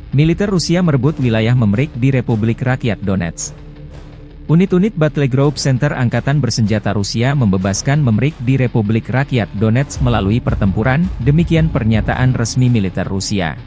Militer Rusia merebut wilayah Memrik di Republik Rakyat Donetsk. Unit-unit Battle Group Center Angkatan Bersenjata Rusia membebaskan Memrik di Republik Rakyat Donetsk melalui pertempuran, demikian pernyataan resmi militer Rusia.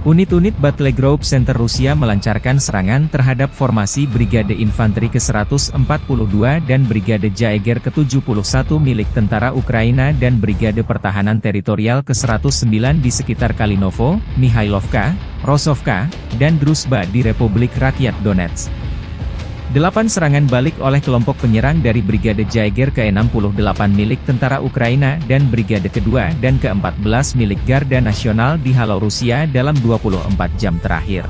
Unit-unit Battle Group Center Rusia melancarkan serangan terhadap formasi Brigade Infanteri ke-142 dan Brigade Jaeger ke-71 milik tentara Ukraina dan Brigade Pertahanan Teritorial ke-109 di sekitar Kalinovo, Mihailovka, Rosovka, dan Druzhba di Republik Rakyat Donetsk. 8 serangan balik oleh kelompok penyerang dari Brigade Jaeger ke-68 milik tentara Ukraina dan Brigade kedua dan ke-14 milik Garda Nasional dihalau Rusia dalam 24 jam terakhir.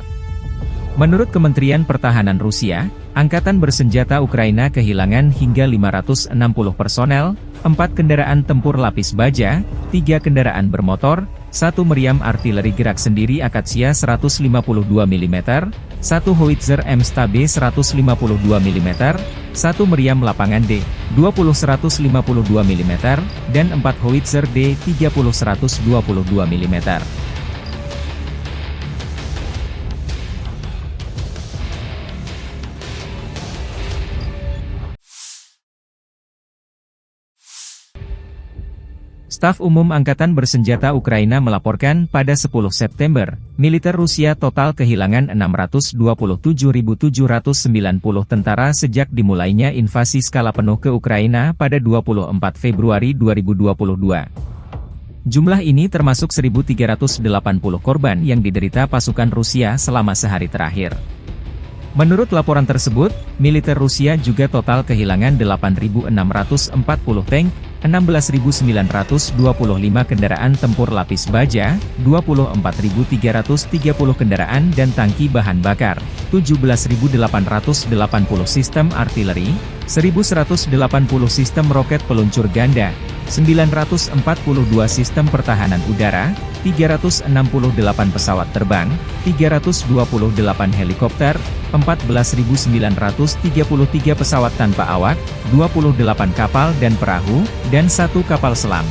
Menurut Kementerian Pertahanan Rusia, Angkatan Bersenjata Ukraina kehilangan hingga 560 personel, 4 kendaraan tempur lapis baja, 3 kendaraan bermotor, 1 meriam artileri gerak sendiri Akatsya 152 mm, 1 howitzer M-Stabe 152 mm, 1 meriam lapangan D-20 152 mm, dan 4 howitzer D-30 122 mm. Staf Umum Angkatan Bersenjata Ukraina melaporkan pada 10 September, militer Rusia total kehilangan 627.790 tentara sejak dimulainya invasi skala penuh ke Ukraina pada 24 Februari 2022. Jumlah ini termasuk 1.380 korban yang diderita pasukan Rusia selama sehari terakhir. Menurut laporan tersebut, militer Rusia juga total kehilangan 8.640 tank, 16.925 kendaraan tempur lapis baja, 24.330 kendaraan dan tangki bahan bakar, 17.880 sistem artileri, 1.180 sistem roket peluncur ganda, 942 sistem pertahanan udara, 368 pesawat terbang, 328 helikopter, 14.933 pesawat tanpa awak, 28 kapal dan perahu, dan 1 kapal selam.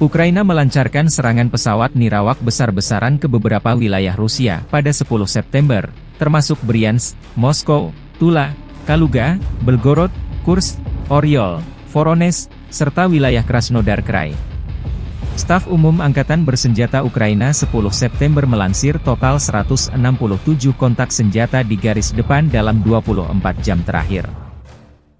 Ukraina melancarkan serangan pesawat nirawak besar-besaran ke beberapa wilayah Rusia pada 10 September, termasuk Bryansk, Moskow, Tula, Kaluga, Belgorod, Kursk, Oryol, Voronezh, serta wilayah Krasnodar Krai. Staf Umum Angkatan Bersenjata Ukraina 10 September melansir total 167 kontak senjata di garis depan dalam 24 jam terakhir.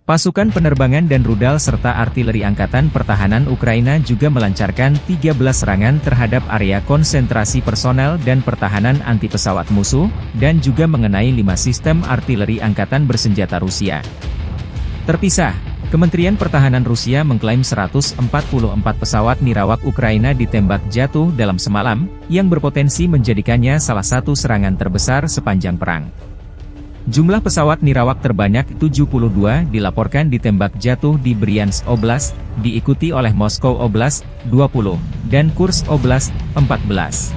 Pasukan penerbangan dan rudal serta artileri Angkatan Pertahanan Ukraina juga melancarkan 13 serangan terhadap area konsentrasi personel dan pertahanan anti-pesawat musuh, dan juga mengenai 5 sistem artileri Angkatan Bersenjata Rusia. Terpisah, Kementerian Pertahanan Rusia mengklaim 144 pesawat nirawak Ukraina ditembak jatuh dalam semalam, yang berpotensi menjadikannya salah satu serangan terbesar sepanjang perang. Jumlah pesawat nirawak terbanyak 72 dilaporkan ditembak jatuh di Bryansk Oblast, diikuti oleh Moskow Oblast, 20, dan Kursk Oblast, 14.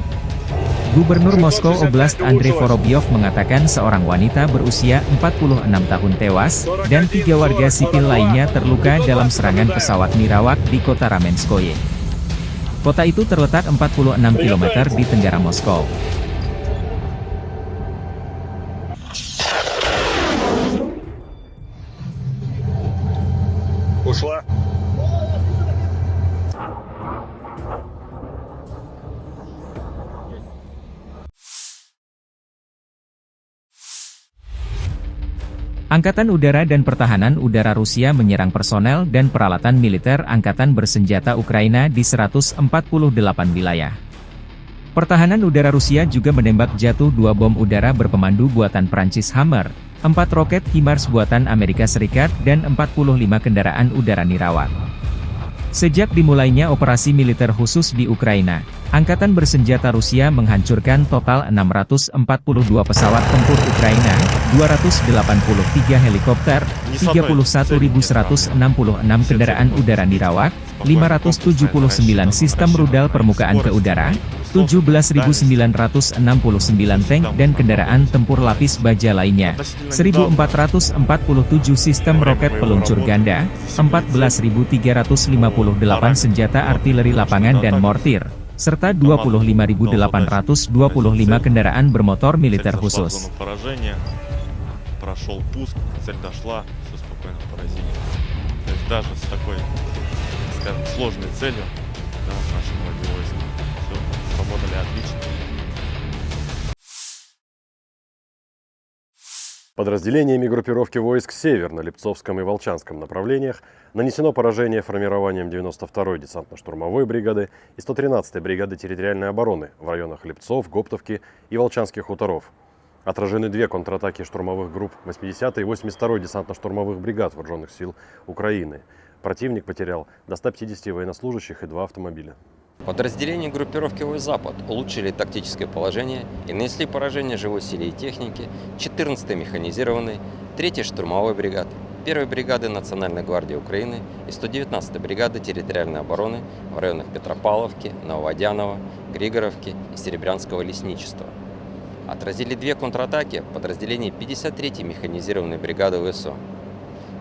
Gubernur Moskow Oblast Andrei Vorobyov mengatakan seorang wanita berusia 46 tahun tewas, dan 3 warga sipil lainnya terluka dalam serangan pesawat nirawak di kota Ramenskoye. Kota itu terletak 46 km di tenggara Moskow. Ушла. Angkatan Udara dan Pertahanan Udara Rusia menyerang personel dan peralatan militer Angkatan Bersenjata Ukraina di 148 wilayah. Pertahanan Udara Rusia juga menembak jatuh 2 bom udara berpemandu buatan Prancis Hammer, 4 roket HIMARS buatan Amerika Serikat dan 45 kendaraan udara nirawak. Sejak dimulainya operasi militer khusus di Ukraina, Angkatan Bersenjata Rusia menghancurkan total 642 pesawat tempur Ukraina, 283 helikopter, 31.166 kendaraan udara nirawak, 579 sistem rudal permukaan ke udara, 17.969 tank dan kendaraan tempur lapis baja lainnya, 1.447 sistem roket peluncur ganda, 14.358 senjata artileri lapangan dan mortir, serta 25.825 kendaraan bermotor militer khusus. Прошел пуск, цель дошла, все спокойно поразили. То есть даже с такой, скажем, сложной целью, да, наши многие войска все сработали отлично. Подразделениями группировки войск «Север» на Липцовском и Волчанском направлениях нанесено поражение формированием 92-й десантно-штурмовой бригады и 113-й бригады территориальной обороны в районах Липцов, Гоптовки и Волчанских хуторов. Отражены две контратаки штурмовых групп 80-й и 82-й десантно-штурмовых бригад Вооруженных сил Украины. Противник потерял до 150 военнослужащих и 2 автомобиля. Подразделения группировки войск «Запад» улучшили тактическое положение и нанесли поражение живой силе и технике 14-й механизированной, 3-й штурмовой бригады, 1-й бригады Национальной гвардии Украины и 119-й бригады территориальной обороны в районах Петропавловки, Нововодяново, Григоровки и Серебрянского лесничества. Отразили две контратаки подразделений 53-й механизированной бригады ВСУ.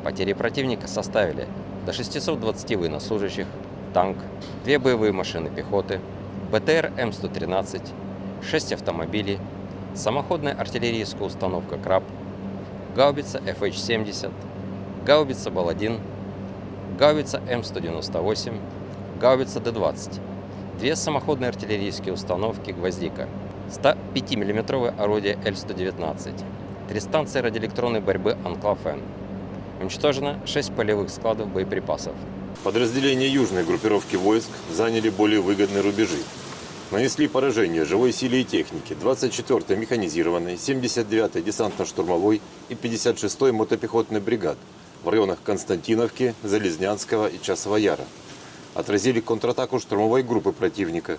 Потери противника составили до 620 военнослужащих, танк, 2 боевые машины пехоты, БТР М113, 6 автомобилей, самоходная артиллерийская установка «Краб», гаубица FH-70, гаубица Бал-1, гаубица М198, гаубица Д-20, 2 самоходные артиллерийские установки «Гвоздика», 105 мм орудие Л-119, 3 станции радиоэлектронной борьбы «Анклав-Н». Уничтожено 6 полевых складов боеприпасов. Подразделения южной группировки войск заняли более выгодные рубежи. Нанесли поражение живой силе и технике 24-й механизированной, 79-й десантно-штурмовой и 56-й мотопехотной бригад в районах Константиновки, Залезнянского и Часова Яра. Отразили контратаку штурмовой группы противника.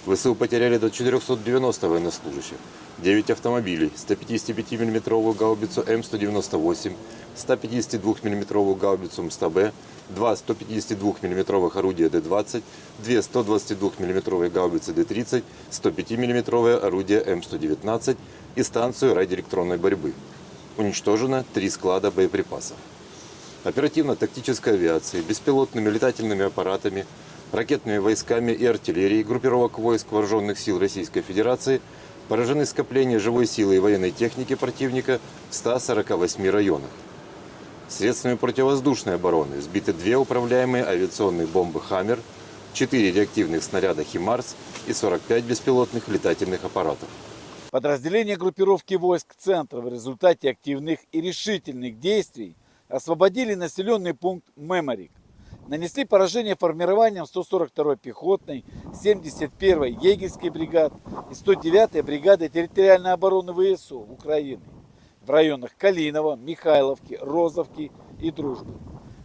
ВСУ потеряли до 490 военнослужащих, 9 автомобилей, 155 мм гаубицу М198, 152 мм гаубицу МСТБ, 2 152 мм орудия Д-20, 2 122 мм гаубицы Д-30, 105 мм орудие М119 и станцию радиоэлектронной борьбы. Уничтожено 3 склада боеприпасов. Оперативно-тактической авиацией, беспилотными летательными аппаратами, ракетными войсками и артиллерией группировок войск Вооруженных сил Российской Федерации поражены скопления живой силы и военной техники противника в 148 районах. Средствами противовоздушной обороны сбиты 2 управляемые авиационные бомбы «Хаммер», 4 реактивных снаряда «Химарс» и 45 беспилотных летательных аппаратов. Подразделения группировки войск «Центр» в результате активных и решительных действий освободили населенный пункт Меморик. Нанесли поражение формированием 142-й пехотной, 71-й егерской бригад и 109-й бригады территориальной обороны ВСУ Украины в районах Калинова, Михайловки, Розовки и Дружбы.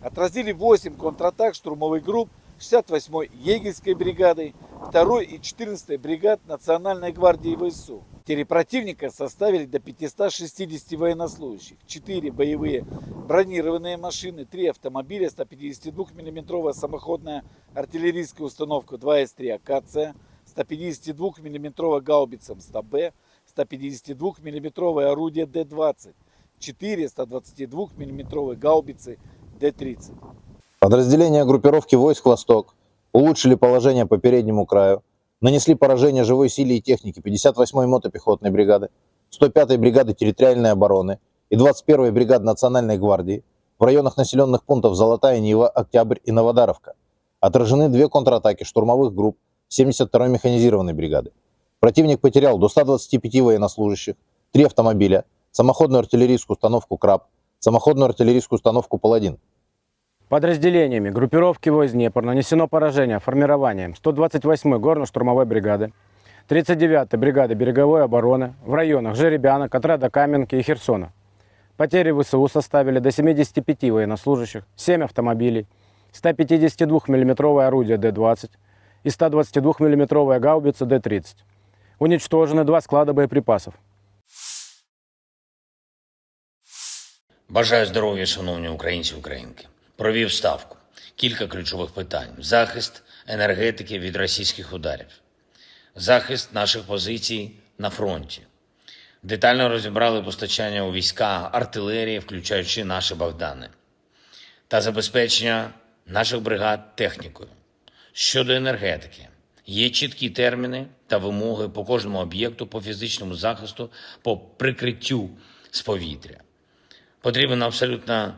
Отразили 8 контратак штурмовых групп 68-й егерской бригады, 2-й и 14-й бригад Национальной гвардии ВСУ. Потери противника составили до 560 военнослужащих, 4 боевые бронированные машины, 3 автомобиля, 152 мм самоходная артиллерийская установка 2С3 «Акация», 152 мм гаубица МСТБ, 152 мм орудие Д-20, 4 122 мм гаубицы Д-30. Подразделения группировки войск «Восток» улучшили положение по переднему краю, нанесли поражение живой силе и технике 58-й мотопехотной бригады, 105-й бригады территориальной обороны и 21-й бригады Национальной гвардии в районах населенных пунктов Золотая Нива, Октябрь и Новодаровка. Отражены 2 контратаки штурмовых групп 72-й механизированной бригады. Противник потерял до 125 военнослужащих, 3 автомобиля, самоходную артиллерийскую установку «Краб», самоходную артиллерийскую установку «Пал-1». Подразделениями группировки войск «Днепр» нанесено поражение формированием 128-й горно-штурмовой бригады, 39-й бригады береговой обороны в районах Жеребянок, отряда Каменки и Херсона. Потери ВСУ составили до 75 военнослужащих, 7 автомобилей, 152 мм орудие Д-20 и 122 мм гаубица Д-30. Уничтожены 2 склада боєприпасів. Бажаю здоров'я, шановні українці і українки. Провів ставку. кілька ключових питань: захист енергетики від російських ударів, захист наших позицій на фронті. Детально розібрали постачання у війська артилерії, включаючи наші Богдани, та забезпечення наших бригад технікою. Щодо енергетики, є чіткі терміни та вимоги по кожному об'єкту, по фізичному захисту, по прикриттю з повітря. Потрібен абсолютно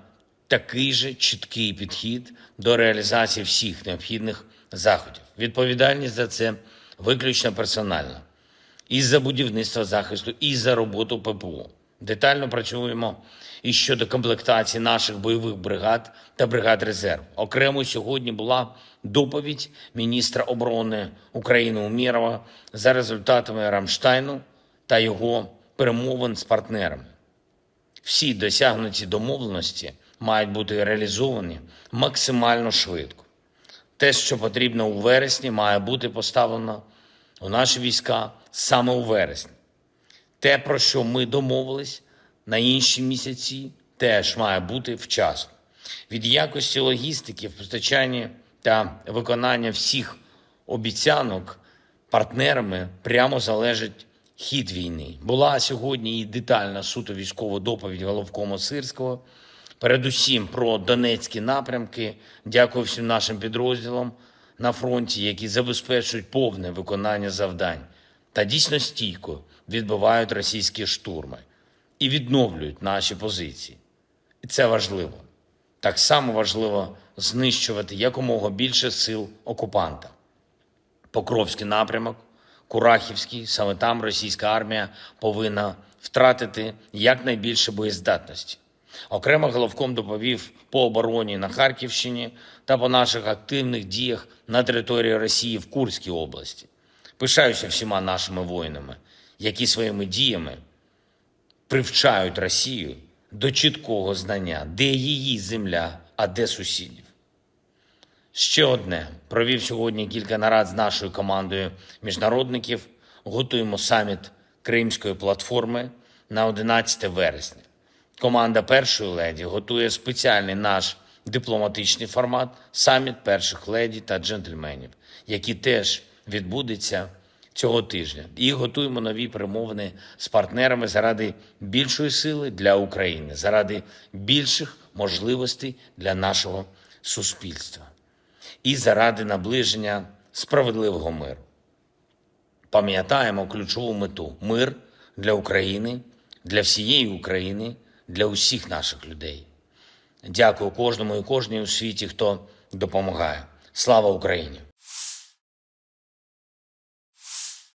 такий же чіткий підхід до реалізації всіх необхідних заходів. Відповідальність за це виключно персональна. І за будівництво захисту, і за роботу ППО. Детально працюємо і щодо комплектації наших бойових бригад та бригад резерву. Окремо сьогодні була доповідь міністра оборони України Умєрова за результатами Рамштайну та його перемовин з партнерами. Всі досягнуті домовленості мають бути реалізовані максимально швидко. Те, що потрібно у вересні, має бути поставлено у наші війська саме у вересні. Те, про що ми домовились на інші місяці, теж має бути вчасно. Від якості логістики в постачанні та виконання всіх обіцянок партнерами прямо залежить хід війни. Була сьогодні і детальна суто військова доповідь головкому Сирського, передусім про Донецькі напрямки. Дякую всім нашим підрозділам на фронті, які забезпечують повне виконання завдань та дійсно стійко відбивають російські штурми і відновлюють наші позиції. І це важливо. Так само важливо знищувати якомога більше сил окупанта. Покровський напрямок, Курахівський, саме там російська армія повинна втратити якнайбільше боєздатності. Окремо головком доповів по обороні на Харківщині та по наших активних діях на території Росії в Курській області. Пишаюся всіма нашими воїнами, які своїми діями привчають Росію до чіткого знання, де її земля, а де сусідів. Ще одне. Провів сьогодні кілька нарад з нашою командою міжнародників. Готуємо саміт Кримської платформи на 11 вересня. Команда першої леді готує спеціальний наш дипломатичний формат «Саміт перших леді та джентльменів», який теж відбудеться цього тижня. І готуємо нові перемовини з партнерами заради більшої сили для України, заради більших можливостей для нашого суспільства і заради наближення справедливого миру. Пам'ятаємо ключову мету – мир для України, для всієї України, для усіх наших людей. Дякую кожному і кожній у світі, хто допомагає. Слава Україні!